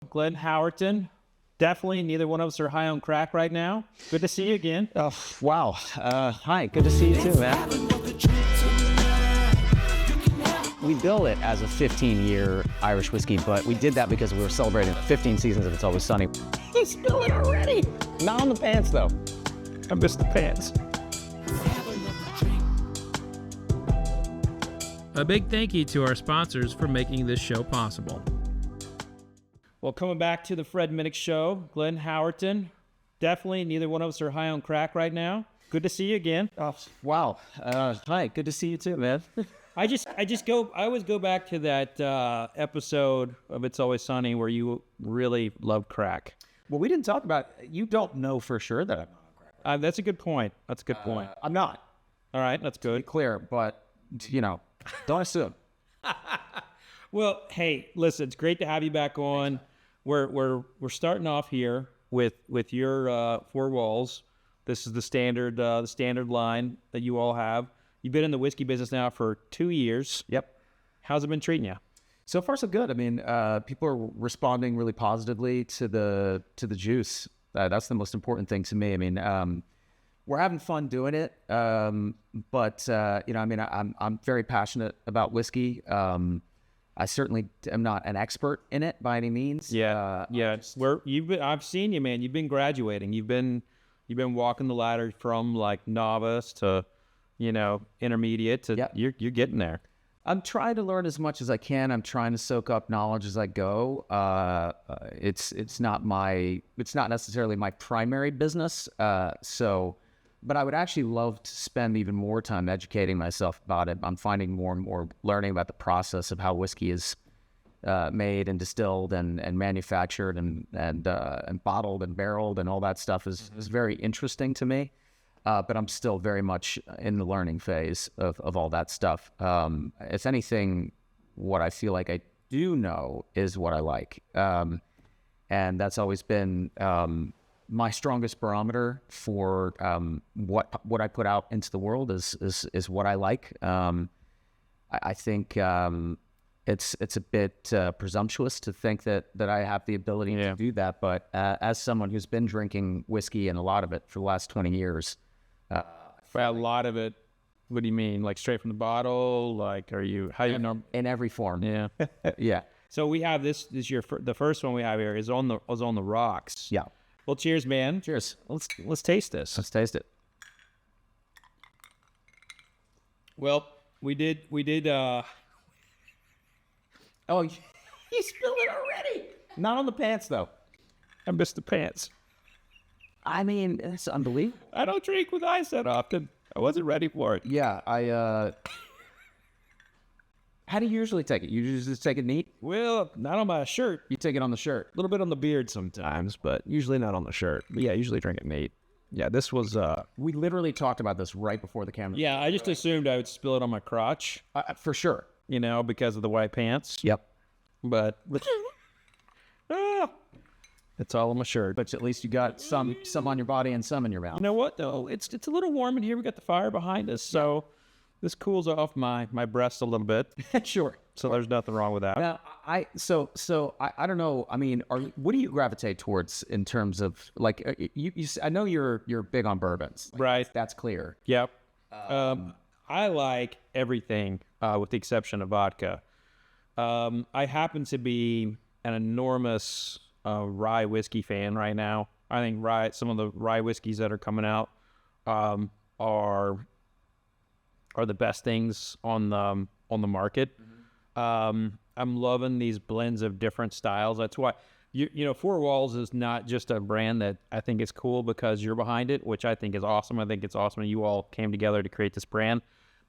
Glenn Howerton. Definitely neither one of us are high on crack right now. Good to see you again. Oh, wow. Hi, good to see you too, man. We bill it as a 15-year Irish whiskey, but we did that because we were celebrating 15 seasons of It's Always Sunny. You spill it already. Not on the pants, though. I missed the pants. A big thank you to our sponsors for making this show possible. Well, coming back to the Fred Minnick Show, Glenn Howerton. Definitely neither one of us are high on crack right now. Good to see you again. Oh, wow. Hi, good to see you too, man. I always go back to that episode of It's Always Sunny where you really love crack. Well, we didn't talk about, you don't know for sure that I'm not on crack. That's a good point. I'm not. All right, that's To be good. clear, but, you know, don't assume. Well, hey, listen, it's great to have you back on. We're starting off here with your four walls. This is the standard line that you all have. You've been in the whiskey business now for 2 years. Yep. How's it been treating you? So far, so good. I mean, people are responding really positively to the juice. That's the most important thing to me. I mean, we're having fun doing it, but you know, I mean, I'm very passionate about whiskey. I certainly am not an expert in it by any means. Yeah. I've seen you, man. You've been graduating. You've been walking the ladder from like novice to, you know, intermediate to you're getting there. I'm trying to learn as much as I can. I'm trying to soak up knowledge as I go. It's not necessarily my primary business. But I would actually love to spend even more time educating myself about it. I'm finding more and more learning about the process of how whiskey is made and distilled and manufactured and bottled and barreled and all that stuff is very interesting to me. But I'm still very much in the learning phase of all that stuff. If anything, what I feel like I do know is what I like. And that's always been my strongest barometer for what I put out into the world is what I like. I think it's a bit presumptuous to think that I have the ability to do that. But as someone who's been drinking whiskey and a lot of it for the last 20 years, A lot of it. What do you mean? Like straight from the bottle? Like, in every form? Yeah. Yeah. So we have this year. The first one we have here is on the rocks. Yeah. Well, cheers, man. Cheers. Let's taste this. Let's taste it. Well, we did. Oh, you spilled it already. Not on the pants, though. I missed the pants. I mean, it's unbelievable. I don't drink with ice that often. I wasn't ready for it. Yeah, how do you usually take it? You just take it neat? Well, not on my shirt. You take it on the shirt? A little bit on the beard sometimes, but usually not on the shirt. But yeah, usually drink it neat. Yeah, this was... We literally talked about this right before the camera. Yeah, I just assumed I would spill it on my crotch. For sure. You know, because of the white pants. Yep. But... it's all on my shirt. But at least you got some on your body and some in your mouth. You know what, though? It's a little warm in here. We got the fire behind us, so this cools off my breast a little bit. Sure. So there's nothing wrong with that. Now, I don't know. I mean, what do you gravitate towards in terms of like I know you're big on bourbons, like, right? That's clear. Yep. I like everything with the exception of vodka. I happen to be an enormous rye whiskey fan right now. I think some of the rye whiskeys that are coming out are the best things on the market. I'm loving these blends of different styles. That's why you know Four Walls is not just a brand that I think is cool because you're behind it, which I think is awesome. I think it's awesome you all came together to create this brand.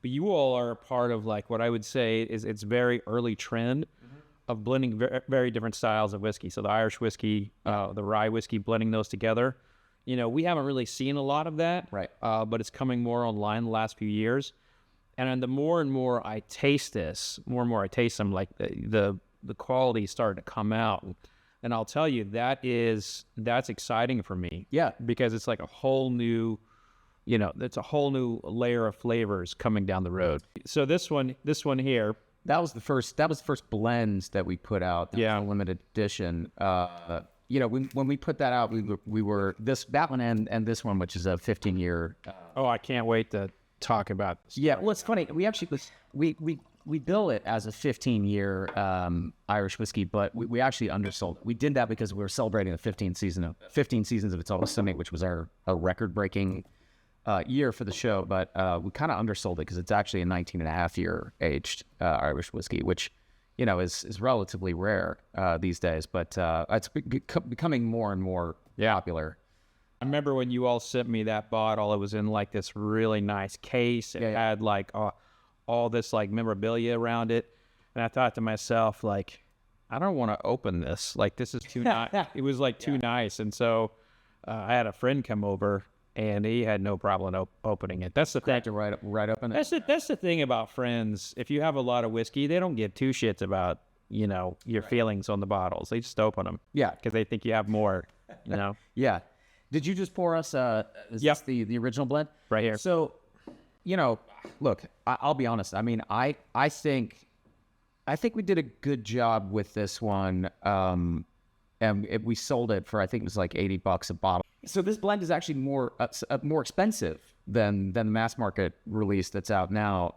But you all are a part of like what I would say is it's very early trend of blending very, very different styles of whiskey. So the Irish whiskey, the rye whiskey, blending those together. You know, we haven't really seen a lot of that, right? But it's coming more online the last few years. And the more and more I taste this, more and more I taste them, like the quality is starting to come out. And I'll tell you, that's exciting for me. Yeah. Because it's like a whole new, it's a whole new layer of flavors coming down the road. So this one here, That was the first blend that we put out. That was a limited edition. When we put that out, we were that one and this one, which is a 15-year. I can't wait to talk about this. Yeah, well, it's funny. We actually we bill it as a 15-year Irish whiskey, but we actually undersold it. We did that because we were celebrating the 15 seasons of It's Always Sunny, which was our record-breaking year for the show. But we kind of undersold it because it's actually a 19-and-a-half-year aged Irish whiskey, which is relatively rare these days. But it's becoming more and more popular. I remember when you all sent me that bottle, it was in like this really nice case. It had like all this like memorabilia around it. And I thought to myself, like, I don't want to open this. Like, this is too nice. It was like too nice. And so I had a friend come over and he had no problem opening it. That's the thing. To right open it. That's the thing about friends. If you have a lot of whiskey, they don't give two shits about, your feelings on the bottles. They just open them. Yeah. Because they think you have more, Yeah. Did you just pour us this the original blend? Right here. So, look, I'll be honest. I mean, I think we did a good job with this one. And we sold it for, I think it was like $80 a bottle. So this blend is actually more expensive than the mass market release that's out now.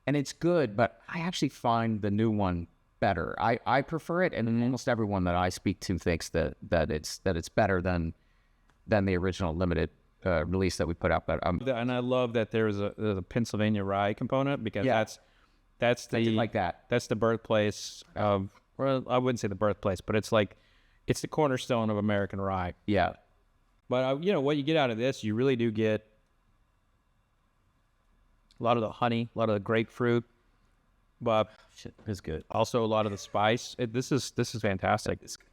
And it's good, but I actually find the new one better. I prefer it, and almost everyone that I speak to thinks that it's better than the original limited release that we put out. But and I love that there's a Pennsylvania rye component, because that's the birthplace of, well, I wouldn't say the birthplace, but it's the cornerstone of American rye. Yeah. But what you get out of this, you really do get a lot of the honey, a lot of the grapefruit, but it's good. Also a lot of the spice. This is fantastic. It's good.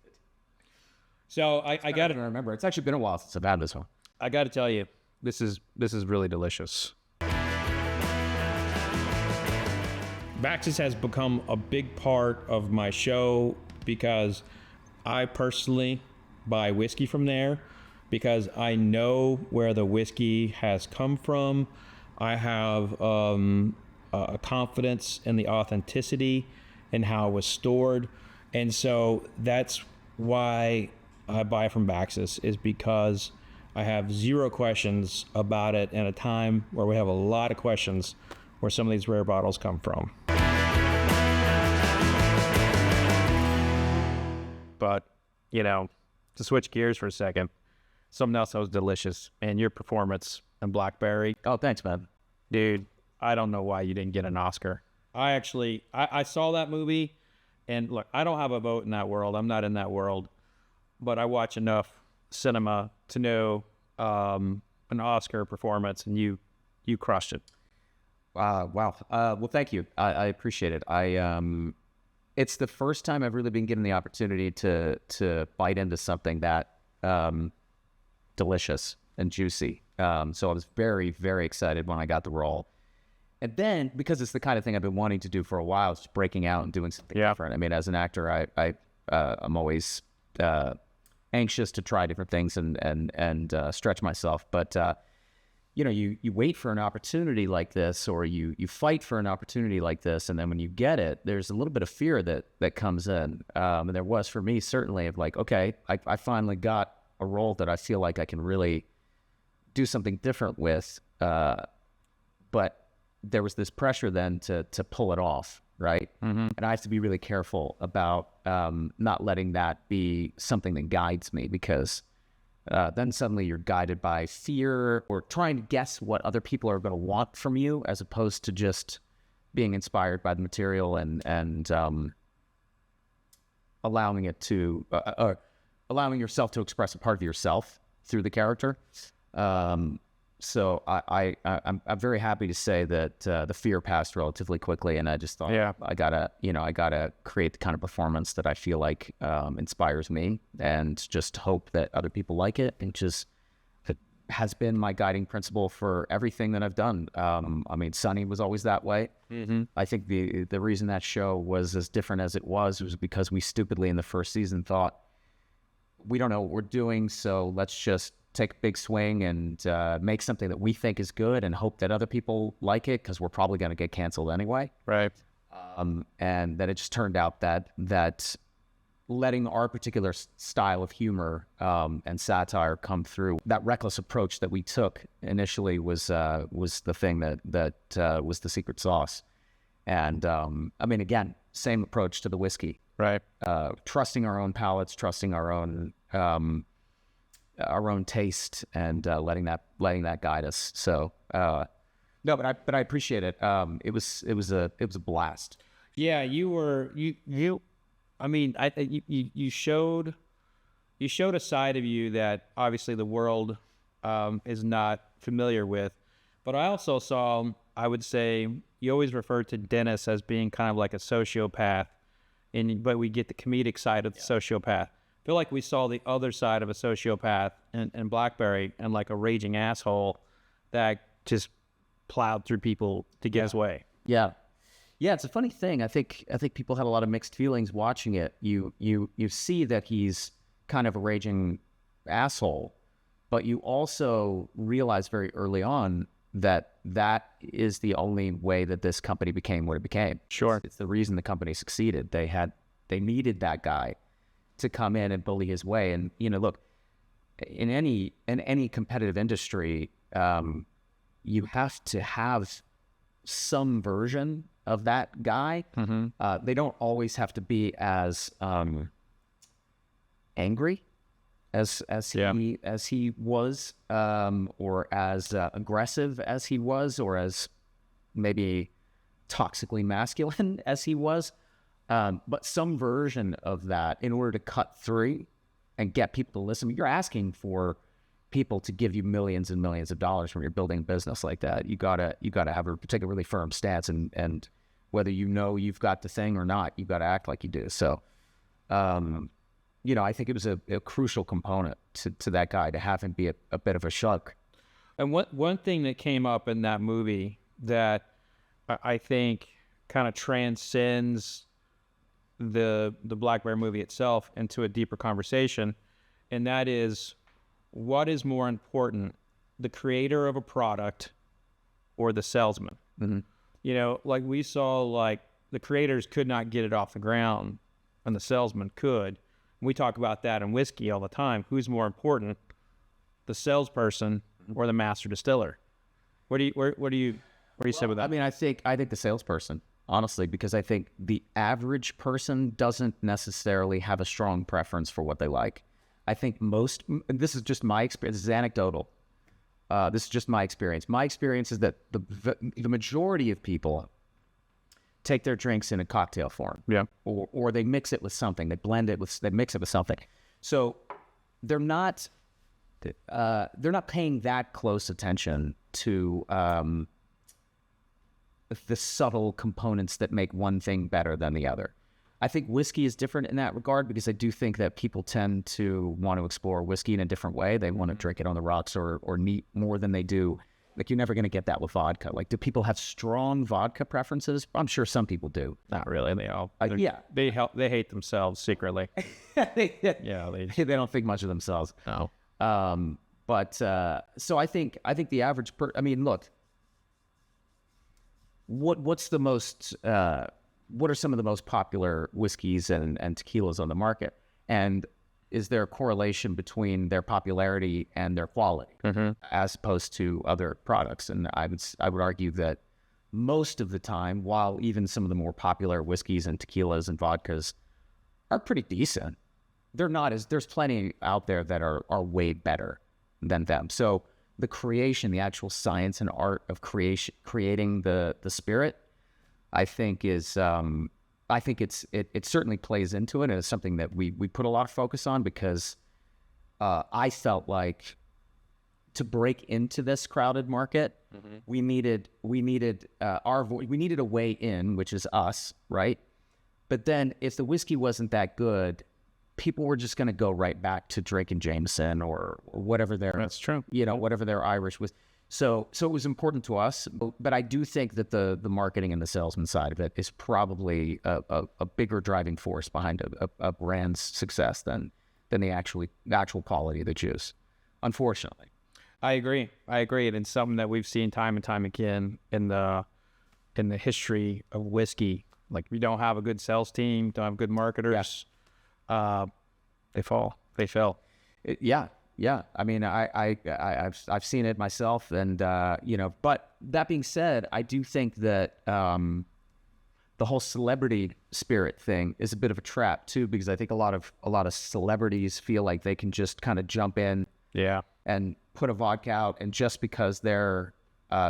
So I got to remember. It's actually been a while since I've had this one. I got to tell you, this is really delicious. BAXUS has become a big part of my show because I personally buy whiskey from there, because I know where the whiskey has come from. I have a confidence in the authenticity and how it was stored. And so that's why I buy from BAXUS, is because I have zero questions about it in a time where we have a lot of questions where some of these rare bottles come from. But, to switch gears for a second, something else that was delicious, and your performance in Blackberry. Oh, thanks, man. Dude, I don't know why you didn't get an Oscar. I saw that movie, and look, I don't have a vote in that world. I'm not in that world. But I watch enough cinema to know an Oscar performance, and you crushed it. Wow. Well, thank you. I appreciate it. It's the first time I've really been given the opportunity to bite into something that delicious and juicy. So I was very, very excited when I got the role. And then, because it's the kind of thing I've been wanting to do for a while, it's breaking out and doing something different. I mean, as an actor, I'm always anxious to try different things and stretch myself. But you wait for an opportunity like this, or you fight for an opportunity like this, and then when you get it, there's a little bit of fear that comes in. And there was for me, certainly, of like, okay, I finally got a role that I feel like I can really do something different with. But there was this pressure then to pull it off, right? Mm-hmm. And I have to be really careful about not letting that be something that guides me, because then suddenly you're guided by fear or trying to guess what other people are going to want from you, as opposed to just being inspired by the material and allowing it to allowing yourself to express a part of yourself through the character. So I'm very happy to say that the fear passed relatively quickly, and I just thought, I gotta create the kind of performance that I feel like inspires me, and just hope that other people like it. And just it has been my guiding principle for everything that I've done. I mean, Sunny was always that way. Mm-hmm. I think the reason that show was as different as it was because we stupidly in the first season thought, we don't know what we're doing, so let's just take a big swing and make something that we think is good and hope that other people like it, because we're probably going to get canceled anyway. Right. And then it just turned out that letting our particular style of humor and satire come through, that reckless approach that we took initially was the thing that was the secret sauce. And I mean, again, same approach to the whiskey, Right. trusting our own palates, trusting our own taste, and letting that guide us. So no, but I appreciate it. It was a blast. Yeah, you. I mean, you showed a side of you that obviously the world is not familiar with, but I also saw. I would say you always refer to Dennis as being kind of like a sociopath, but we get the comedic side of the sociopath. I feel like we saw the other side of a sociopath in Blackberry, and like a raging asshole that just plowed through people to get his way. Yeah. Yeah, it's a funny thing. I think people had a lot of mixed feelings watching it. You see that he's kind of a raging asshole, but you also realize very early on that is the only way that this company became what it became. Sure. It's the reason the company succeeded. They needed that guy to come in and bully his way. And look, in any competitive industry, you have to have some version of that guy. Mm-hmm. They don't always have to be as angry as he was, or as aggressive as he was, or as maybe toxically masculine as he was. But some version of that in order to cut through and get people to listen. You're asking for people to give you millions and millions of dollars when you're building a business like that. You gotta have a particularly firm stance, and whether you've got the thing or not, you gotta act like you do. So, I think it was a crucial component to that guy to have him be a bit of a shug. And one thing that came up in that movie that I think kind of transcends the Blackberry movie itself into a deeper conversation, and that is, what is more important, the creator of a product or the salesman? Mm-hmm. Like we saw, like the creators could not get it off the ground and the salesman could. We talk about that in whiskey all the time. Who's more important, the salesperson or the master distiller? What do you say with that? I mean, I think the salesperson, honestly, because I think the average person doesn't necessarily have a strong preference for what they like. I think this is just my experience, this is anecdotal. This is just my experience. My experience is that the majority of people take their drinks in a cocktail form. Yeah. Or they mix it with something. They mix it with something. So they're not paying that close attention to the subtle components that make one thing better than the other. I think whiskey is different in that regard, because I do think that people tend to want to explore whiskey in a different way. They want to drink it on the rocks or neat more than they do. Like, you're never going to get that with vodka. Like, do people have strong vodka preferences? I'm sure some people do. Not really. They all. They hate themselves secretly. They don't think much of themselves. No. So I think the average look. What's the most? What are some of the most popular whiskeys and tequilas on the market? And is there a correlation between their popularity and their quality, mm-hmm. as opposed to other products? And I would argue that most of the time, while even some of the more popular whiskeys and tequilas and vodkas are pretty decent, there's plenty out there that are way better than them. So the creation, the actual science and art of creating the spirit, I think is, it certainly plays into it, and it's something that we put a lot of focus on, because I felt like to break into this crowded market, mm-hmm. we needed a way in, which is us, right? But then if the whiskey wasn't that good, people were just going to go right back to drinking Jameson or whatever that's true. Whatever their Irish was. So it was important to us, but I do think that the marketing and the salesman side of it is probably a bigger driving force behind a brand's success than the actual quality of the juice, unfortunately. I agree. And it's something that we've seen time and time again in the history of whiskey. Like if you don't have a good sales team, don't have good marketers, they fall. They fell. Yeah. I mean, I've seen it myself, and you know. But that being said, I do think that the whole celebrity spirit thing is a bit of a trap too, because I think a lot of celebrities feel like they can just kind of jump in, and put a vodka out, and just because they're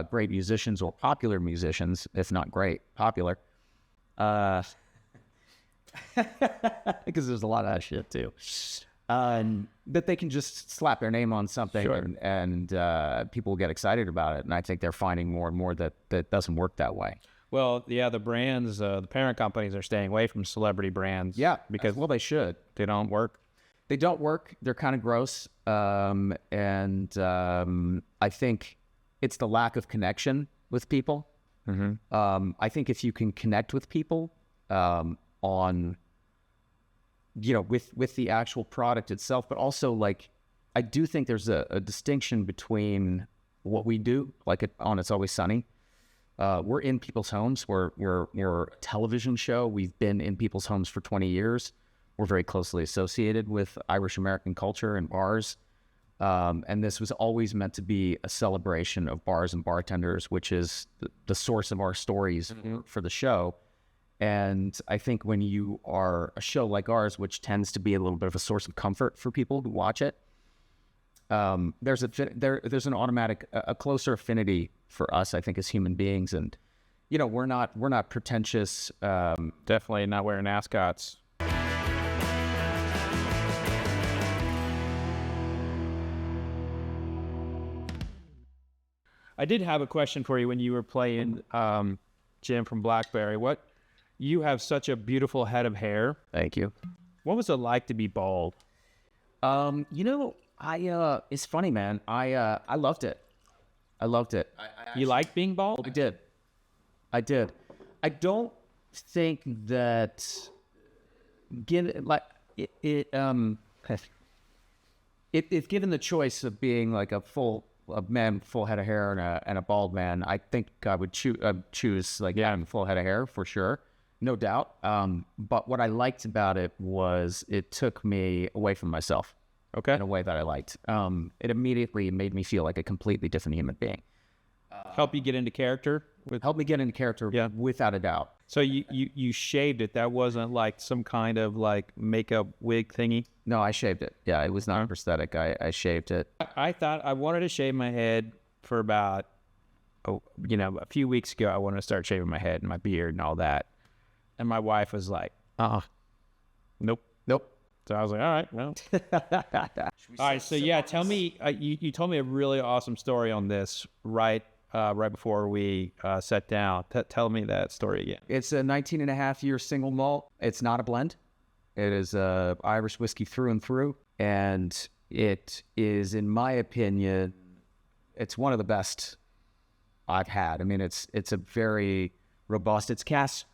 great musicians or popular musicians, if not great, popular, because there's a lot of that shit too. That they can just slap their name on something, and people get excited about it. And I think they're finding more and more that doesn't work that way. Well, yeah, the brands, the parent companies are staying away from celebrity brands. Yeah, because they should. They don't work. They don't work. They're kind of gross. I think it's the lack of connection with people. Mm-hmm. I think if you can connect with people on, you know, with the actual product itself, but also like, I do think there's a distinction between what we do, like on It's Always Sunny. We're in people's homes. We're a television show. We've been in people's homes for 20 years. We're very closely associated with Irish American culture and bars. And this was always meant to be a celebration of bars and bartenders, which is the source of our stories for the show. And I think when you are a show like ours, which tends to be a little bit of a source of comfort for people who watch it, there's an automatic, a closer affinity for us, I think, as human beings. And, you know, we're not pretentious. Definitely not wearing ascots. I did have a question for you when you were playing Jim from Blackberry. You have such a beautiful head of hair. Thank you. What was it like to be bald? You know, it's funny, man. I loved it. You liked being bald? I did. I don't think that if given the choice of being like a full head of hair and a bald man, I think I would choose like full head of hair for sure, no doubt. But what I liked about it was it took me away from myself. Okay. In a way that I liked. It immediately made me feel like a completely different human being. Help you get into character? Help me get into character, without a doubt. So you shaved it. That wasn't like some kind of like makeup wig thingy? No, I shaved it. Yeah, it was not prosthetic. I shaved it. I thought I wanted to shave my head for about, a few weeks ago. I wanted to start shaving my head and my beard and all that. And my wife was like, nope. So I was like, all right, well. All right, so yeah, tell me, you told me a really awesome story on this right before we sat down. Tell me that story again. It's a 19-and-a-half-year single malt. It's not a blend. It is Irish whiskey through and through. And it is, in my opinion, it's one of the best I've had. I mean, it's a very robust, it's cask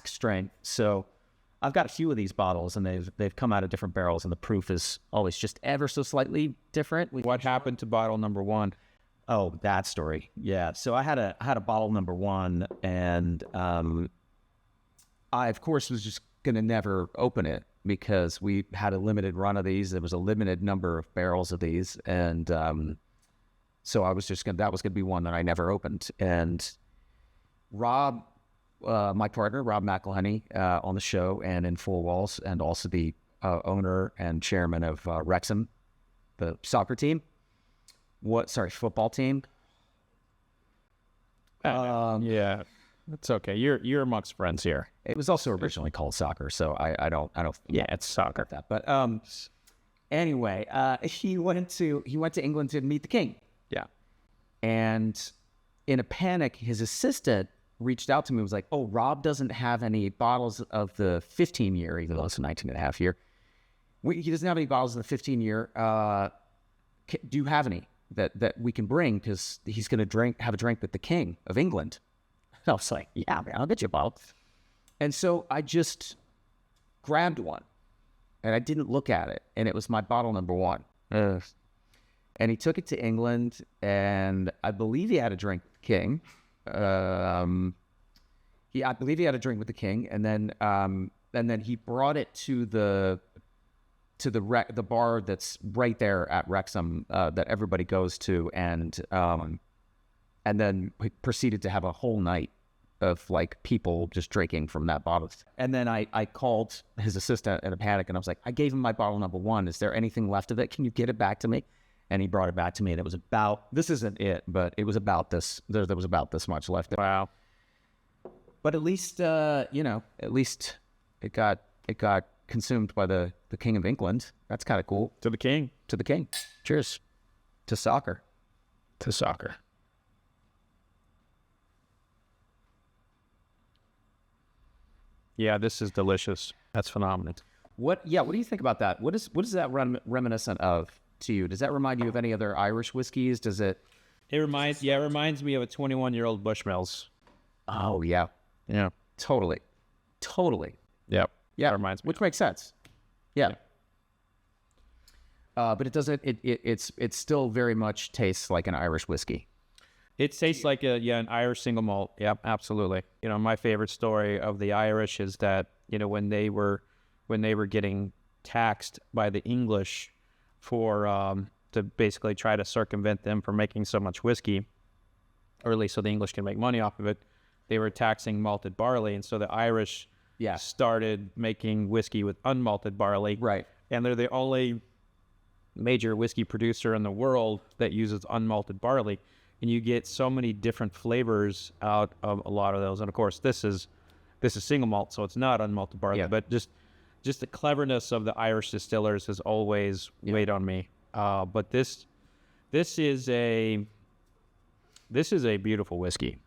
strength. So I've got a few of these bottles, and they've come out of different barrels, and the proof is always just ever so slightly different. What happened to bottle number one? Oh, that story. Yeah. So I had a bottle number one, and I of course was just gonna never open it because we had a limited run of these. There was a limited number of barrels of these, and so I was just that was gonna be one that I never opened. And Rob, my partner, Rob McElhenney, on the show and in Four Walls, and also the owner and chairman of Wrexham, the soccer team. Football team. Yeah, it's okay. You're amongst friends here. It was also originally called soccer, so I don't. Yeah, it's soccer. That, but anyway, he went to England to meet the king. Yeah, and in a panic, his assistant reached out to me and was like, oh, Rob doesn't have any bottles of the 15-year, even though it's a 19-and-a-half-year. He doesn't have any bottles of the 15-year. Do you have any that we can bring? Because he's going to have a drink with the King of England. And I was like, yeah, man, I'll get you a bottle. And so I just grabbed one, and I didn't look at it, and it was my bottle number one. And he took it to England, and I believe he had a drink with the King. I believe he had a drink with the king, and then he brought it to the bar that's right there at Wrexham that everybody goes to, and then he proceeded to have a whole night of like people just drinking from that bottle. And then I called his assistant in a panic, and I was like, I gave him my bottle number 1. Is there anything left of it? Can you get it back to me? And he brought it back to me, and it was about, this isn't it, but it was about this. There was about this much left. Wow. But at least, at least it got consumed by the King of England. That's kind of cool. To the king. To the king. Cheers. To soccer. To soccer. Yeah, this is delicious. That's phenomenal. What do you think about that? What is that reminiscent of to you? Does that remind you of any other Irish whiskeys? Does it? It reminds me of a 21-year-old Bushmills. Oh, yeah. Yeah. Totally. Yep. Yeah. That reminds me. Which makes sense. Yeah. But it doesn't, it still very much tastes like an Irish whiskey. It tastes like an Irish single malt. Yep, absolutely. My favorite story of the Irish is that, when they were getting taxed by the English for to basically try to circumvent them from making so much whiskey, or at least so the English can make money off of it, they were taxing malted barley, and so the Irish started making whiskey with unmalted barley. Right. And they're the only major whiskey producer in the world that uses unmalted barley. And you get so many different flavors out of a lot of those. And of course, this is single malt, so it's not unmalted barley. Yeah. But just the cleverness of the Irish distillers has always weighed on me. But this is a beautiful whiskey,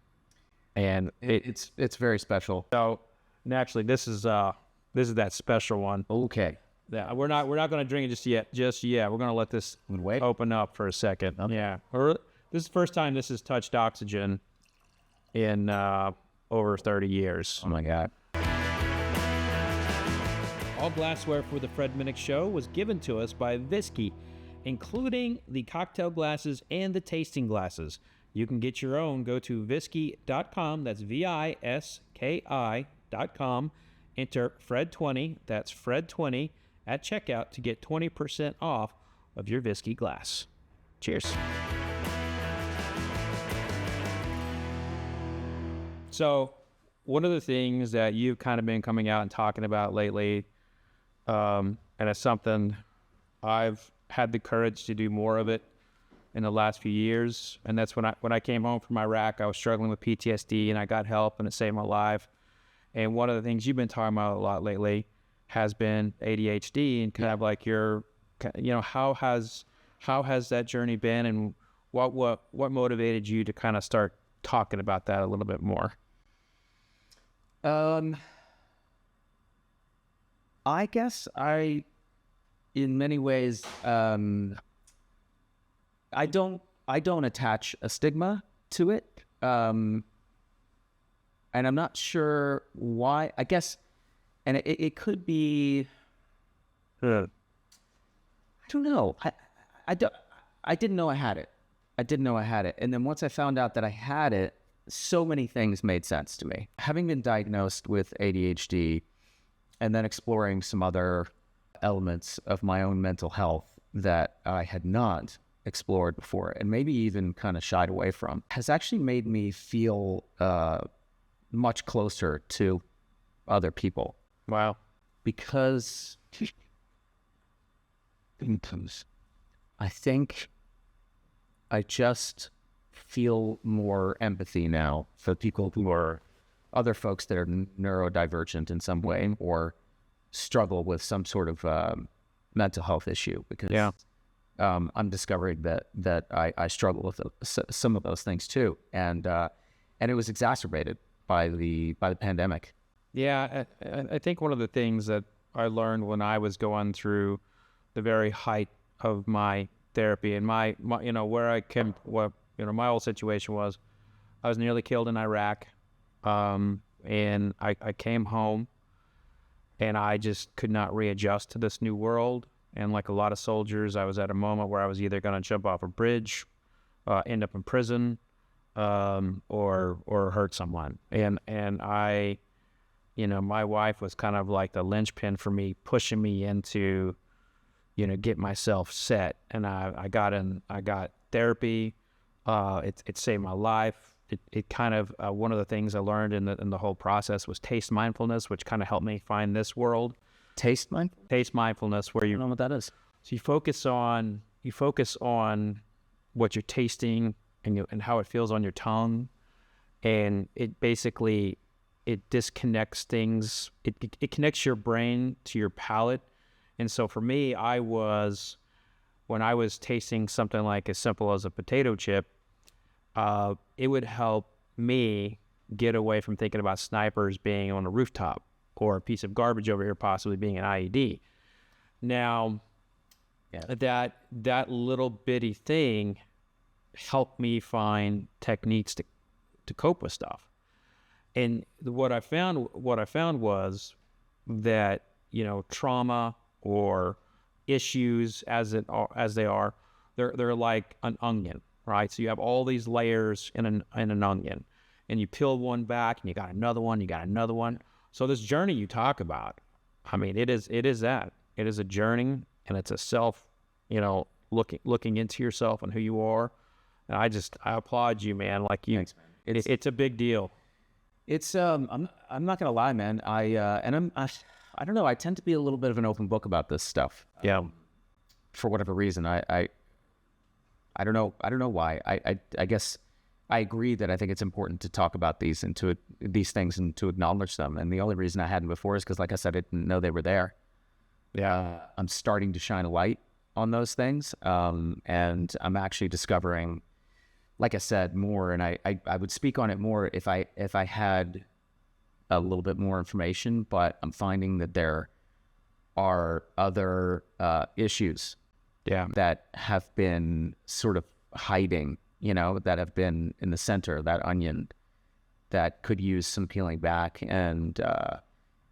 and it's very special. So naturally, this is that special one. Okay. Yeah, we're not going to drink it just yet. We're going to let this open up for a second. Okay. Yeah. This is the first time this has touched oxygen in over 30 years. Oh, my God. All glassware for the Fred Minnick Show was given to us by Whiskey, including the cocktail glasses and the tasting glasses. You can get your own. Go to whiskey.com. That's VISKI.com. Enter Fred20. That's Fred20 at checkout to get 20% off of your whiskey glass. Cheers. So one of the things that you've kind of been coming out and talking about lately, and it's something I've had the courage to do more of it in the last few years, and that's when I came home from Iraq, I was struggling with PTSD, and I got help, and it saved my life. And one of the things you've been talking about a lot lately has been ADHD, and kind of like how has that journey been, and what motivated you to kind of start talking about that a little bit more? I guess in many ways, I don't attach a stigma to it. And I'm not sure why, I guess, and it could be, I don't know. I didn't know I had it. And then once I found out that I had it, so many things made sense to me. Having been diagnosed with ADHD and then exploring some other elements of my own mental health that I had not explored before, and maybe even kind of shied away from, has actually made me feel much closer to other people. Wow. Because I think I just feel more empathy now for people who are other folks that are neurodivergent in some way or struggle with some sort of mental health issue, because I'm discovering that I struggle with some of those things too, and it was exacerbated by the pandemic. Yeah, I think one of the things that I learned when I was going through the very height of my therapy and my where I came, my whole situation was, I was nearly killed in Iraq, and I came home, and I just could not readjust to this new world. And like a lot of soldiers, I was at a moment where I was either going to jump off a bridge, end up in prison, or hurt someone. And I, my wife was kind of like the linchpin for me, pushing me into, get myself set. And I got therapy. It saved my life. It kind of, one of the things I learned in the whole process was taste mindfulness, which kind of helped me find this world. Taste mindfulness? Taste mindfulness, where I don't know what that is. So you focus on what you're tasting and how it feels on your tongue, and it basically disconnects things. It connects your brain to your palate. And so for me, when I was tasting something like as simple as a potato chip, it would help me get away from thinking about snipers being on a rooftop or a piece of garbage over here possibly being an IED. Now, that little bitty thing helped me find techniques to cope with stuff. And what I found was that, trauma or issues they're like an onion, right? So you have all these layers in an onion, and you peel one back and you got another one. So this journey you talk about, I mean, it is that. It is a journey, and it's a self, looking into yourself and who you are. And I applaud you, man. Like you, Thanks, man. It's a big deal. It's I'm not gonna lie, man. I don't know. I tend to be a little bit of an open book about this stuff. Yeah. For whatever reason, I don't know why. I guess I agree that I think it's important to talk about these things and to acknowledge them. And the only reason I hadn't before is because, like I said, I didn't know they were there. Yeah. I'm starting to shine a light on those things, and I'm actually discovering, like I said, more. And I would speak on it more if I had a little bit more information. But I'm finding that there are other issues, that have been sort of hiding, that have been in the center of that onion that could use some peeling back. And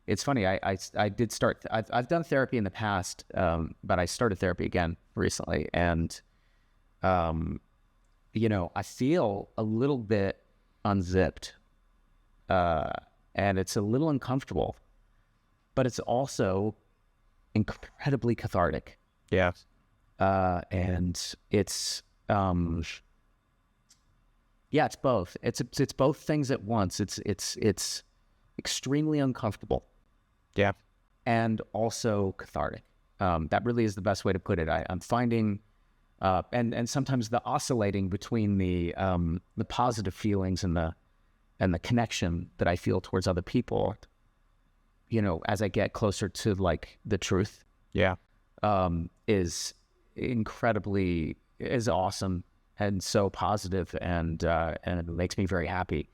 it's funny, I did start, I've done therapy in the past, but I started therapy again recently. And, I feel a little bit unzipped, and it's a little uncomfortable, but it's also incredibly cathartic. Yeah. And it's it's both. It's both things at once. It's extremely uncomfortable. Yeah. And also cathartic. That really is the best way to put it. I'm finding, and sometimes the oscillating between the positive feelings and the connection that I feel towards other people, as I get closer to like the truth. Yeah. Is awesome and so positive, and it makes me very happy.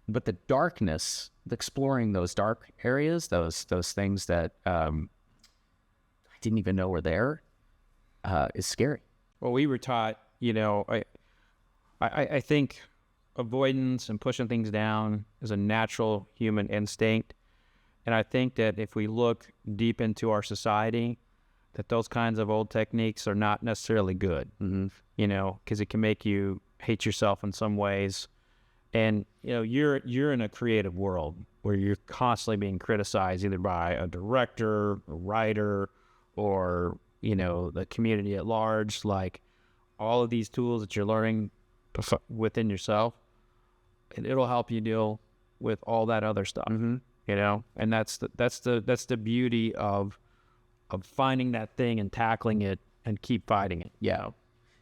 But the darkness, exploring those dark areas, those things that I didn't even know were there, is scary. Well, we were taught, I think avoidance and pushing things down is a natural human instinct. And I think that if we look deep into our society, that those kinds of old techniques are not necessarily good, because it can make you hate yourself in some ways. And, you're in a creative world where you're constantly being criticized either by a director, a writer, or, the community at large. Like all of these tools that you're learning within yourself, and it'll help you deal with all that other stuff, and that's the beauty of finding that thing and tackling it and keep fighting it. Yeah.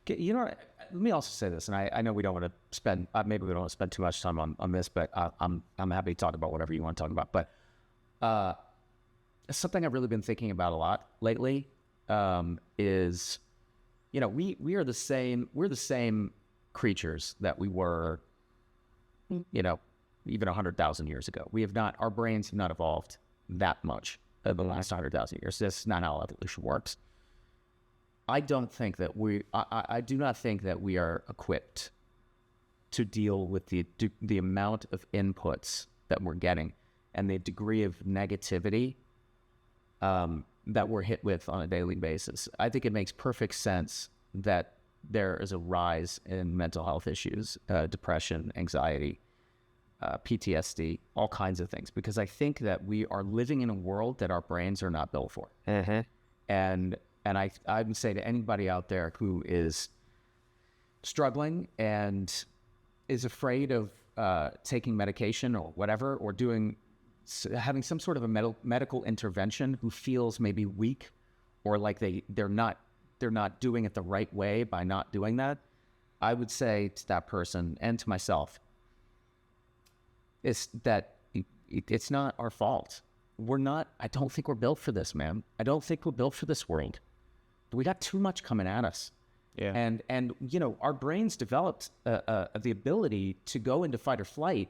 Let me also say this, and I know we don't want to spend, maybe we don't want to spend too much time on this, but I'm happy to talk about whatever you want to talk about. But something I've really been thinking about a lot lately is, we are the same. We're the same creatures that we were, even 100,000 years ago. We have not. Our brains have not evolved that much in the last 100,000 years. That's not how evolution works. I do not think that we are equipped to deal with the amount of inputs that we're getting and the degree of negativity that we're hit with on a daily basis. I think it makes perfect sense that there is a rise in mental health issues, depression, anxiety, PTSD, all kinds of things, because I think that we are living in a world that our brains are not built for. And I would say to anybody out there who is struggling and is afraid of taking medication or whatever, or having some sort of a medical intervention, who feels maybe weak or like they're not doing it the right way by not doing that, I would say to that person and to myself, is that it's not our fault. I don't think we're built for this, man. I don't think we're built for this world. We got too much coming at us. Yeah. And you know, our brains developed the ability to go into fight or flight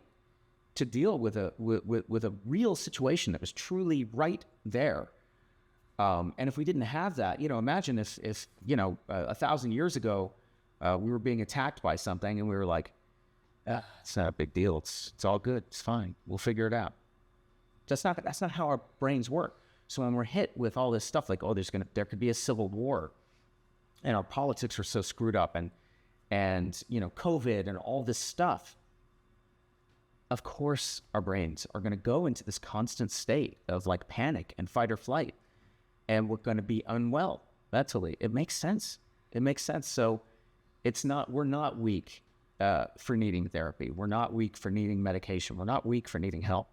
to deal with a real situation that was truly right there. And if we didn't have that, you know, imagine if you know, 1,000 years ago, we were being attacked by something and we were like, it's not a big deal. It's all good. It's fine. We'll figure it out. That's not how our brains work. So when we're hit with all this stuff, like, there could be a civil war, and our politics are so screwed up, and you know, COVID and all this stuff, of course our brains are going to go into this constant state of like panic and fight or flight, and we're going to be unwell mentally. It makes sense. So we're not weak for needing therapy. We're not weak for needing medication. We're not weak for needing help.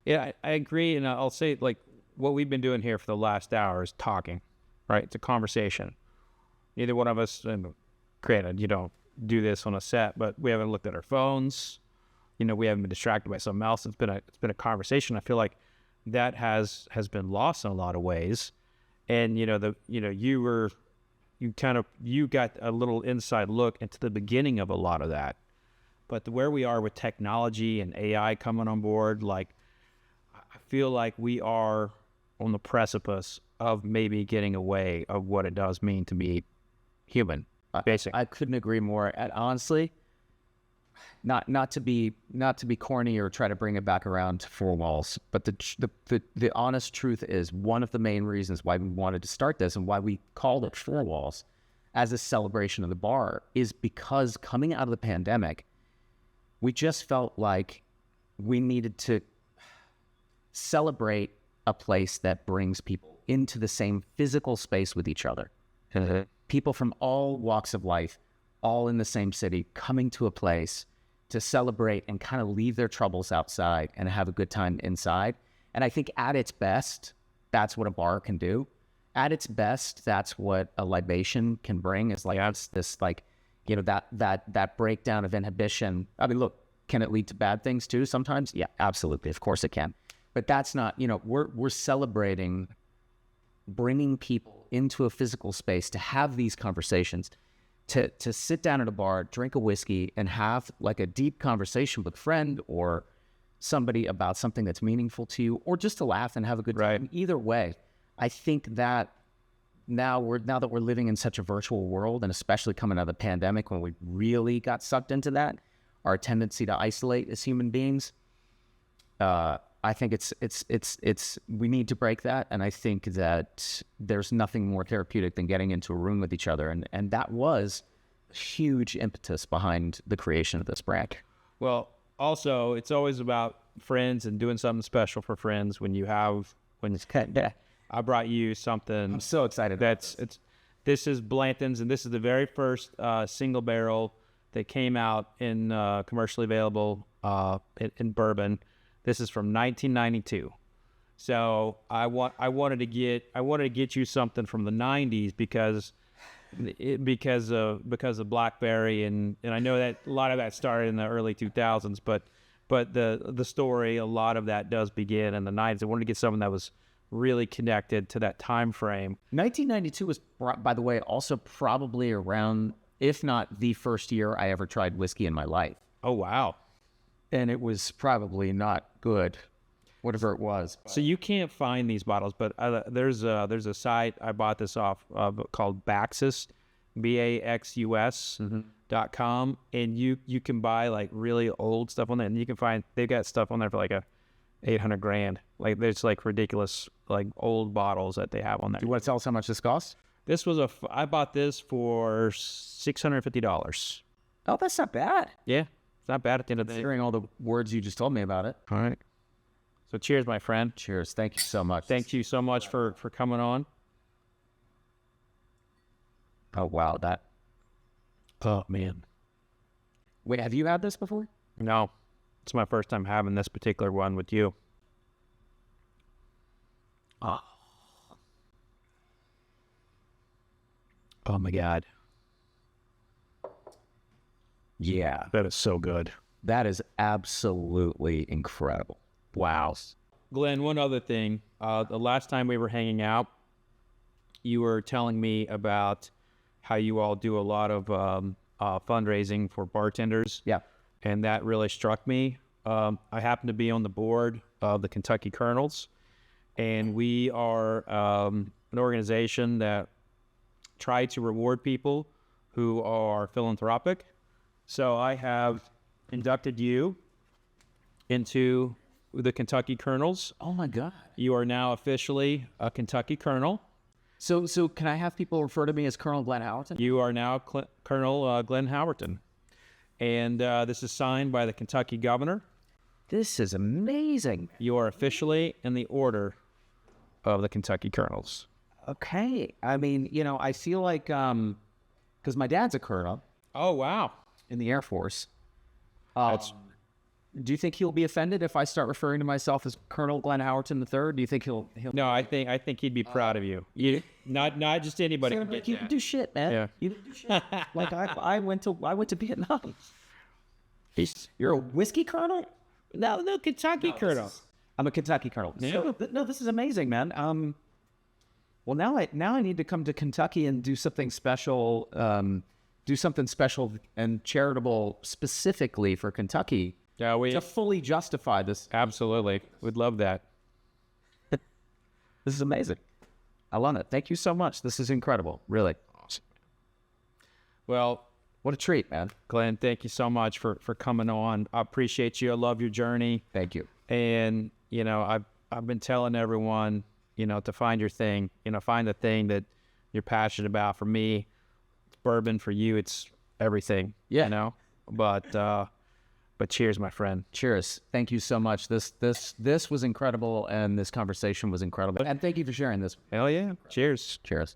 Yeah, I agree. And I'll say, like, what we've been doing here for the last hour is talking, right? It's a conversation. Neither one of us, and granted, you don't do this on a set, but we haven't looked at our phones. You know, we haven't been distracted by something else. It's been a conversation. I feel like that has been lost in a lot of ways. And, you got a little inside look into the beginning of a lot of that. But where we are with technology and AI coming on board, like, I feel like we are on the precipice of maybe getting away of what it does mean to be human. Basically, I couldn't agree more. And honestly, not to be corny or try to bring it back around to four walls, but the honest truth is, one of the main reasons why we wanted to start this and why we called it Four Walls as a celebration of the bar is because coming out of the pandemic, we just felt like we needed to celebrate a place that brings people into the same physical space with each other. People from all walks of life, all in the same city, coming to a place to celebrate and kind of leave their troubles outside and have a good time inside. And I think at its best, that's what a bar can do. At its best, that's what a libation can bring, is like this, like, you know, that breakdown of inhibition. I mean, look, can it lead to bad things too sometimes? Yeah, absolutely. Of course it can. But that's not, you know, we're celebrating bringing people into a physical space to have these conversations, to sit down at a bar, drink a whiskey, and have like a deep conversation with a friend or somebody about something that's meaningful to you, or just to laugh and have a good time. Either way, I think that now that we're living in such a virtual world, and especially coming out of the pandemic when we really got sucked into that, our tendency to isolate as human beings, I think we need to break that. And I think that there's nothing more therapeutic than getting into a room with each other. And that was a huge impetus behind the creation of this brand. Well, also, it's always about friends and doing something special for friends I brought you something. I'm so excited. This is Blanton's, and this is the very first single barrel that came out in commercially available in bourbon. This is from 1992. So I wanted to get you something from the 90s because of Blackberry, and I know that a lot of that started in the early 2000s, but the story, a lot of that does begin in the 90s. I wanted to get something that was really connected to that time frame. 1992 was, by the way, also probably around, if not the first year I ever tried whiskey in my life. Oh, wow. And it was probably not good, whatever it was. So you can't find these bottles, but there's a site I bought this off of called BAXUS, BAXUS.com, and you can buy like really old stuff on there, and you can find, they've got stuff on there for like $800,000. Like, there's like ridiculous like old bottles that they have on there. Do you want to tell us how much this costs? This was I bought this for $650. Oh, that's not bad. Yeah, it's not bad at the end of the day. Hearing all the words you just told me about it. All right. So cheers, my friend. Cheers. Thank you so much. Thank you so much for coming on. Oh, wow. Oh, man. Wait, have you had this before? No, it's my first time having this particular one with you. Oh my God. Yeah. That is so good. That is absolutely incredible. Wow. Glenn, one other thing. The last time we were hanging out, you were telling me about how you all do a lot of fundraising for bartenders. Yeah. And that really struck me. I happen to be on the board of the Kentucky Colonels, and we are an organization that try to reward people who are philanthropic. So I have inducted you into the Kentucky Colonels. Oh my God. You are now officially a Kentucky Colonel. So can I have people refer to me as Colonel Glenn Howerton? You are now Colonel Glenn Howerton. And this is signed by the Kentucky governor. This is amazing. You are officially in the order of the Kentucky Colonels. Okay. I mean, I feel like, because my dad's a colonel Oh, wow. in the Air Force. Do you think he'll be offended if I start referring to myself as Colonel Glenn Howerton III? Do you think he'll? No, I think he'd be proud of you. You not just anybody. You Can get didn't that. do shit, man. Yeah. You didn't do shit. Like I went to Vietnam. You're a whiskey colonel? No, Kentucky Colonel. I'm a Kentucky colonel. Yeah. So, no, this is amazing, man. Well, now I need to come to Kentucky and do something special. Do something special and charitable specifically for Kentucky. Yeah, we To fully justify this. absolutely would love that. This is amazing. I love it. Thank you so much. This is incredible. Really. Awesome. Well, What a treat, man. Glenn, thank you so much for coming on. I appreciate you. I love your journey. Thank you. And I've been telling everyone, to find your thing. Find the thing that you're passionate about. For me, it's bourbon. For you, it's everything. Yeah. But cheers, my friend. Cheers. Thank you so much. This was incredible, and this conversation was incredible. And thank you for sharing this. Hell yeah. Cheers. Cheers.